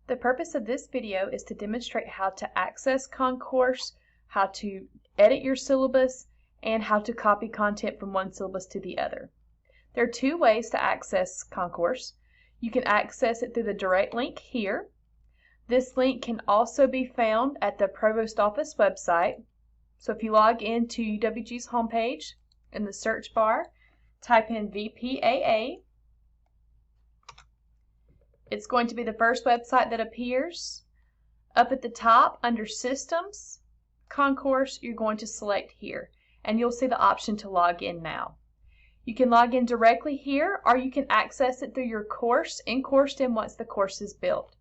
The purpose of this video is to demonstrate how to access Concourse, how to edit your syllabus, and how to copy content from one syllabus to the other. There are two ways to access Concourse. You can access it through the direct link here. This link can also be found at the Provost Office website. So if you log into UWG's homepage, in the search bar, type in VPAA. It's going to be the first website that appears. Up at the top, under Systems, Concourse, you're going to select here, and you'll see the option to log in now. You can log in directly here, or you can access it through your course in CourseDen once the course is built.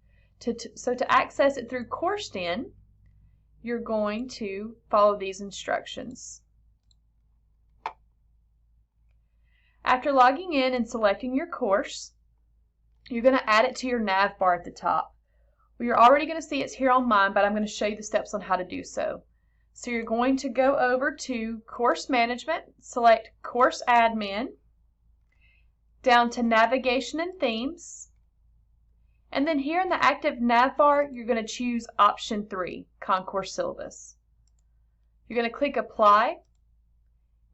So to access it through CourseDen, you're going to follow these instructions. After logging in and selecting your course, you're going to add it to your nav bar at the top. Well, you're already going to see it's here on mine, but I'm going to show you the steps on how to do so. So you're going to go over to Course Management, select Course Admin, down to Navigation and Themes, and then here in the active nav bar, you're going to choose Option 3, Concourse Syllabus. You're going to click Apply,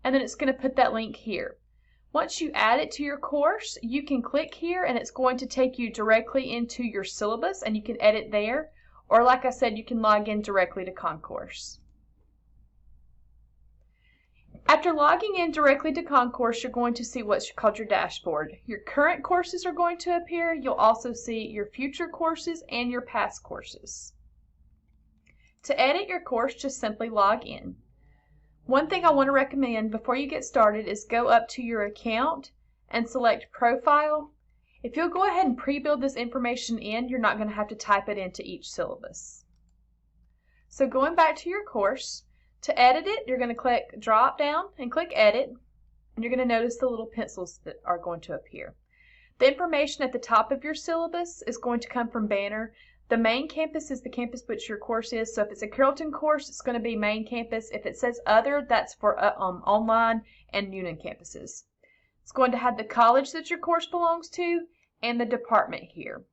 and then it's going to put that link here. Once you add it to your course, you can click here and it's going to take you directly into your syllabus and you can edit there, or like I said, you can log in directly to Concourse. After logging in directly to Concourse, you're going to see what's called your dashboard. Your current courses are going to appear. You'll also see your future courses and your past courses. To edit your course, just simply log in. One thing I want to recommend before you get started is go up to your account and select Profile. If you'll go ahead and pre-build this information in, you're not going to have to type it into each syllabus. So going back to your course, to edit it, you're going to click Drop Down and click Edit, and you're going to notice the little pencils that are going to appear. The information at the top of your syllabus is going to come from Banner. The main campus is the campus which your course is, so if it's a Carrollton course, it's going to be main campus. If it says other, that's for online and Noonan campuses. It's going to have the college that your course belongs to and the department here.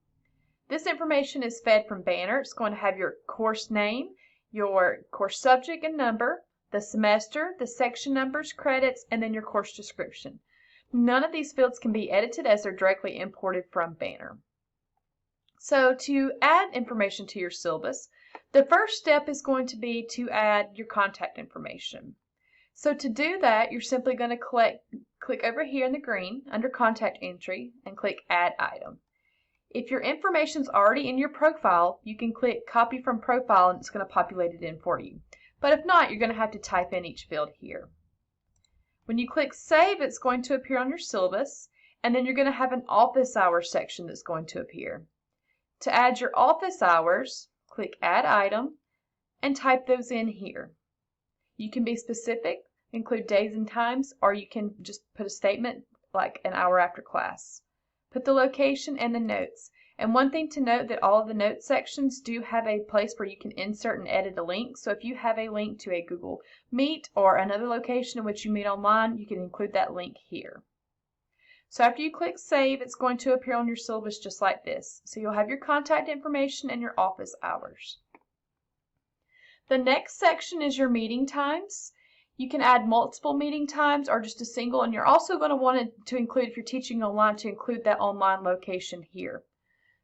This information is fed from Banner. It's going to have your course name, your course subject and number, the semester, the section numbers, credits, and then your course description. None of these fields can be edited as they're directly imported from Banner. So to add information to your syllabus, the first step is going to be to add your contact information. So to do that, you're simply going to click over here in the green under Contact Entry and click Add Item. If your information is already in your profile, you can click Copy from Profile and it's going to populate it in for you. But if not, you're going to have to type in each field here. When you click Save, it's going to appear on your syllabus, and then you're going to have an office hours section that's going to appear. To add your office hours, click Add Item and type those in here. You can be specific, include days and times, or you can just put a statement like an hour after class. Put the location and the notes. And one thing to note that all of the notes sections do have a place where you can insert and edit a link. So if you have a link to a Google Meet or another location in which you meet online, you can include that link here. So after you click Save, it's going to appear on your syllabus just like this. So you'll have your contact information and your office hours. The next section is your meeting times. You can add multiple meeting times or just a single, and you're also going to want to include, if you're teaching online, to include that online location here.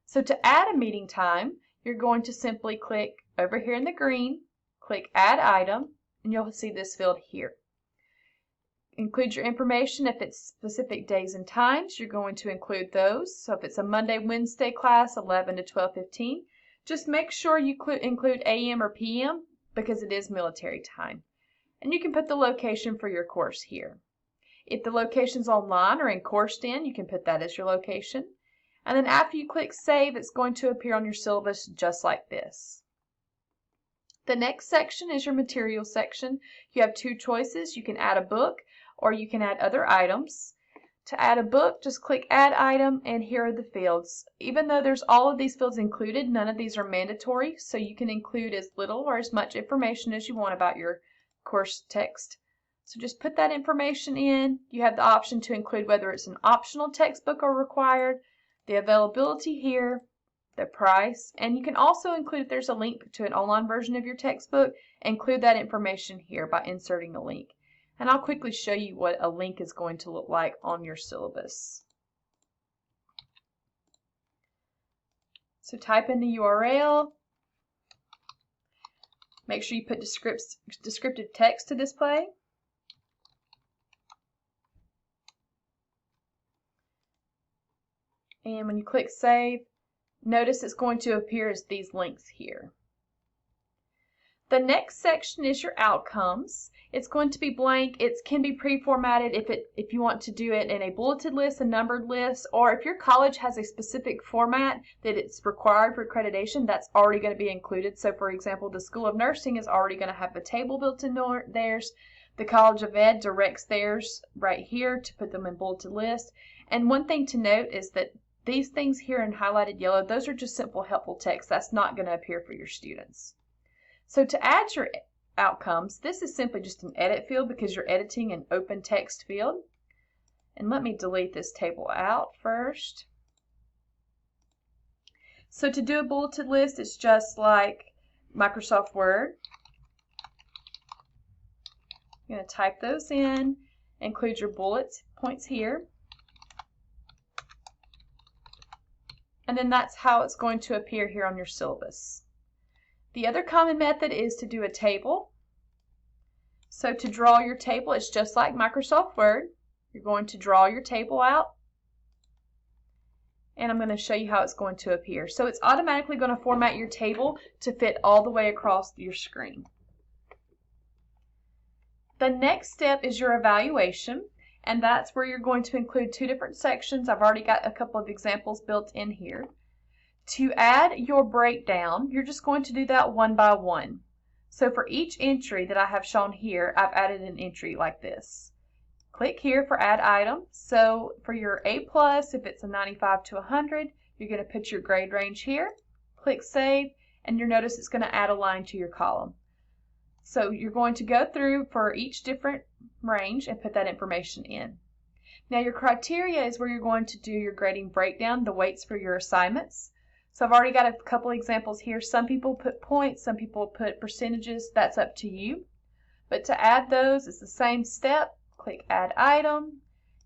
So to add a meeting time, you're going to simply click over here in the green, click Add Item, and you'll see this field here. Include your information. If it's specific days and times, you're going to include those. So if it's a Monday, Wednesday class, 11 to 12:15, just make sure you include AM or PM because it is military time. And you can put the location for your course here. If the location's online or in CourseDen, you can put that as your location. And then after you click Save, it's going to appear on your syllabus just like this. The next section is your materials section. You have two choices. You can add a book or you can add other items. To add a book, just click Add Item, and here are the fields. Even though there's all of these fields included, none of these are mandatory, so you can include as little or as much information as you want about your course text. So just put that information in. You have the option to include whether it's an optional textbook or required, the availability here, the price, and you can also include, if there's a link to an online version of your textbook, include that information here by inserting a link. And I'll quickly show you what a link is going to look like on your syllabus. So type in the URL. Make sure you put descriptive text to display. And when you click save, notice it's going to appear as these links here. The next section is your outcomes. It's going to be blank. It can be pre-formatted if you want to do it in a bulleted list, a numbered list, or if your college has a specific format that it's required for accreditation, that's already going to be included. So for example, the School of Nursing is already going to have a table built in theirs. The College of Ed directs theirs right here to put them in bulleted list. And one thing to note is that these things here in highlighted yellow, those are just simple helpful text. That's not going to appear for your students. So to add your outcomes, this is simply just an edit field because you're editing an open text field. And let me delete this table out first. So to do a bulleted list, it's just like Microsoft Word. You're going to type those in, include your bullet points here. And then that's how it's going to appear here on your syllabus. The other common method is to do a table. So to draw your table, it's just like Microsoft Word. You're going to draw your table out. And I'm going to show you how it's going to appear. So it's automatically going to format your table to fit all the way across your screen. The next step is your evaluation, and that's where you're going to include two different sections. I've already got a couple of examples built in here. To add your breakdown, you're just going to do that one by one. So for each entry that I have shown here, I've added an entry like this. Click here for add item. So for your A+, if it's a 95 to 100, you're going to put your grade range here. Click save, and you'll notice it's going to add a line to your column. So you're going to go through for each different range and put that information in. Now your criteria is where you're going to do your grading breakdown, the weights for your assignments. So I've already got a couple examples here. Some people put points, some people put percentages. That's up to you. But to add those, it's the same step. Click add item.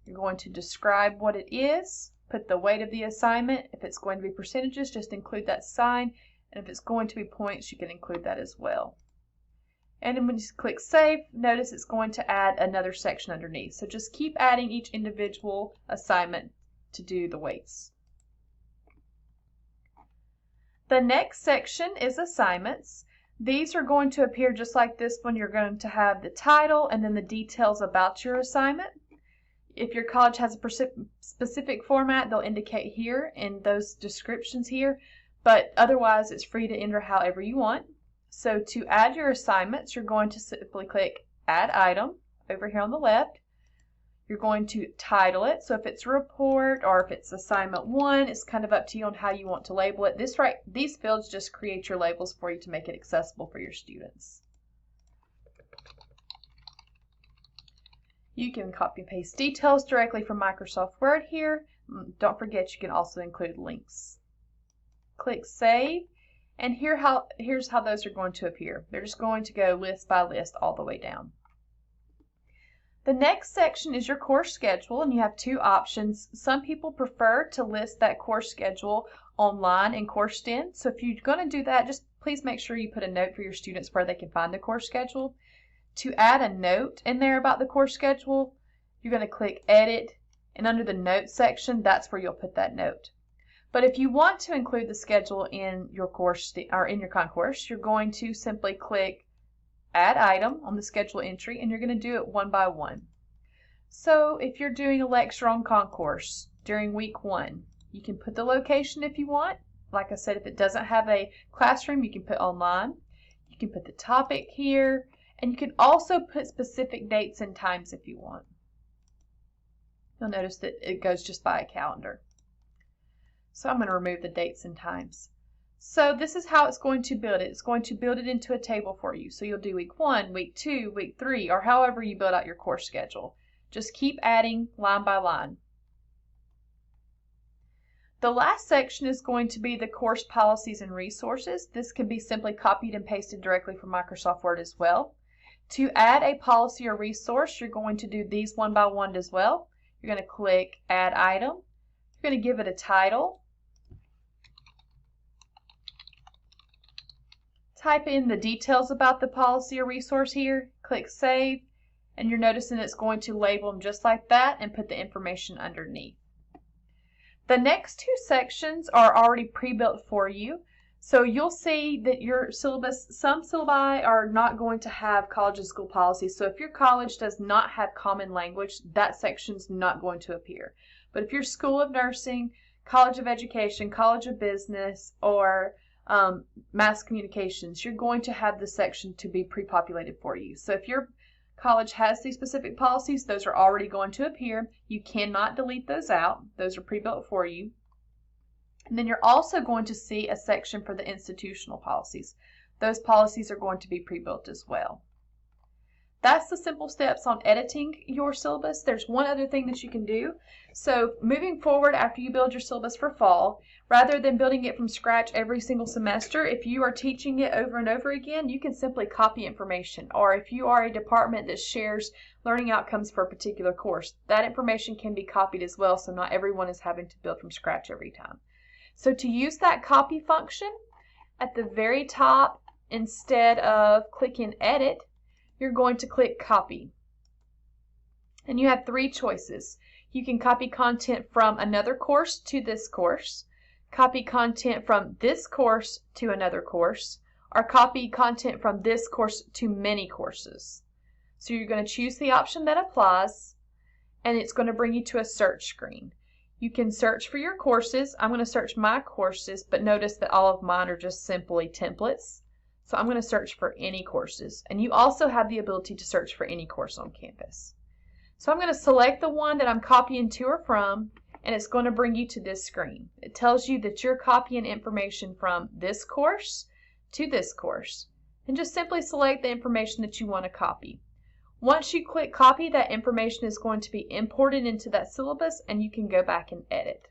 You're going to describe what it is. Put the weight of the assignment. If it's going to be percentages, just include that sign. And if it's going to be points, you can include that as well. And then when you click save, notice it's going to add another section underneath. So just keep adding each individual assignment to do the weights. The next section is assignments. These are going to appear just like this one. You're going to have the title and then the details about your assignment. If your college has a specific format, they'll indicate here in those descriptions here, but otherwise it's free to enter however you want. So to add your assignments, you're going to simply click add item over here on the left. You're going to title it. So if it's a report or if it's assignment 1, it's kind of up to you on how you want to label it. These fields just create your labels for you to make it accessible for your students. You can copy and paste details directly from Microsoft Word here. Don't forget you can also include links. Click save, and here's how those are going to appear. They're just going to go list by list all the way down. The next section is your course schedule, and you have two options. Some people prefer to list that course schedule online in CourseDen. So if you're going to do that, just please make sure you put a note for your students where they can find the course schedule. To add a note in there about the course schedule, you're going to click edit, and under the notes section, that's where you'll put that note. But if you want to include the schedule in your course or in your Concourse, you're going to simply click add item on the schedule entry, and you're going to do it one by one. So if you're doing a lecture on Concourse during week 1, you can put the location if you want. Like I said, if it doesn't have a classroom, you can put online. You can put the topic here, and you can also put specific dates and times if you want. You'll notice that it goes just by a calendar. So I'm going to remove the dates and times. So this is how it's going to build it. It's going to build it into a table for you. So you'll do week 1, week 2, week 3, or however you build out your course schedule. Just keep adding line by line. The last section is going to be the course policies and resources. This can be simply copied and pasted directly from Microsoft Word as well. To add a policy or resource, you're going to do these one by one as well. You're going to click Add Item. You're going to give it a title. Type in the details about the policy or resource here. Click Save, and you're noticing it's going to label them just like that and put the information underneath. The next two sections are already pre-built for you. So you'll see that your syllabus, some syllabi are not going to have college and school policies. So if your college does not have common language, that section's not going to appear. But if your School of Nursing, College of Education, College of Business, or Mass Communications, you're going to have this section to be pre-populated for you. So if your college has these specific policies, those are already going to appear. You cannot delete those out. Those are pre-built for you. And then you're also going to see a section for the institutional policies. Those policies are going to be pre-built as well. That's the simple steps on editing your syllabus. There's one other thing that you can do. So moving forward after you build your syllabus for fall, rather than building it from scratch every single semester, if you are teaching it over and over again, you can simply copy information. Or if you are a department that shares learning outcomes for a particular course, that information can be copied as well, so not everyone is having to build from scratch every time. So to use that copy function, at the very top, instead of clicking Edit, you're going to click Copy. And you have three choices. You can copy content from another course to this course, copy content from this course to another course, or copy content from this course to many courses. So you're going to choose the option that applies, and it's going to bring you to a search screen. You can search for your courses. I'm going to search my courses, but notice that all of mine are just simply templates. So I'm going to search for any courses. And you also have the ability to search for any course on campus. So I'm going to select the one that I'm copying to or from, and it's going to bring you to this screen. It tells you that you're copying information from this course to this course. And just simply select the information that you want to copy. Once you click copy, that information is going to be imported into that syllabus, and you can go back and edit.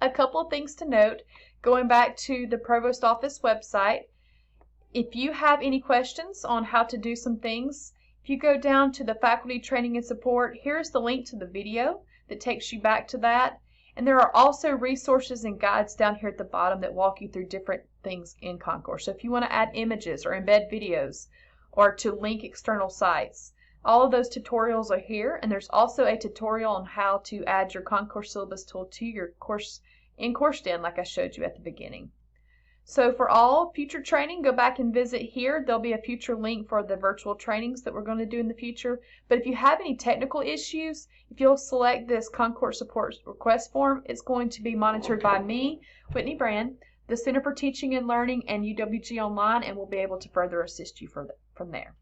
A couple of things to note, going back to the Provost Office website, if you have any questions on how to do some things, if you go down to the Faculty Training and Support, here's the link to the video that takes you back to that. And there are also resources and guides down here at the bottom that walk you through different things in Concourse. So if you want to add images or embed videos or to link external sites, all of those tutorials are here. And there's also a tutorial on how to add your Concourse syllabus tool to your course in CourseDen, like I showed you at the beginning. So for all future training, go back and visit here. There'll be a future link for the virtual trainings that we're going to do in the future. But if you have any technical issues, if you'll select this Concourse support request form, it's going to be monitored by me, Whitney Brand, the Center for Teaching and Learning, and UWG Online, and we'll be able to further assist you from there.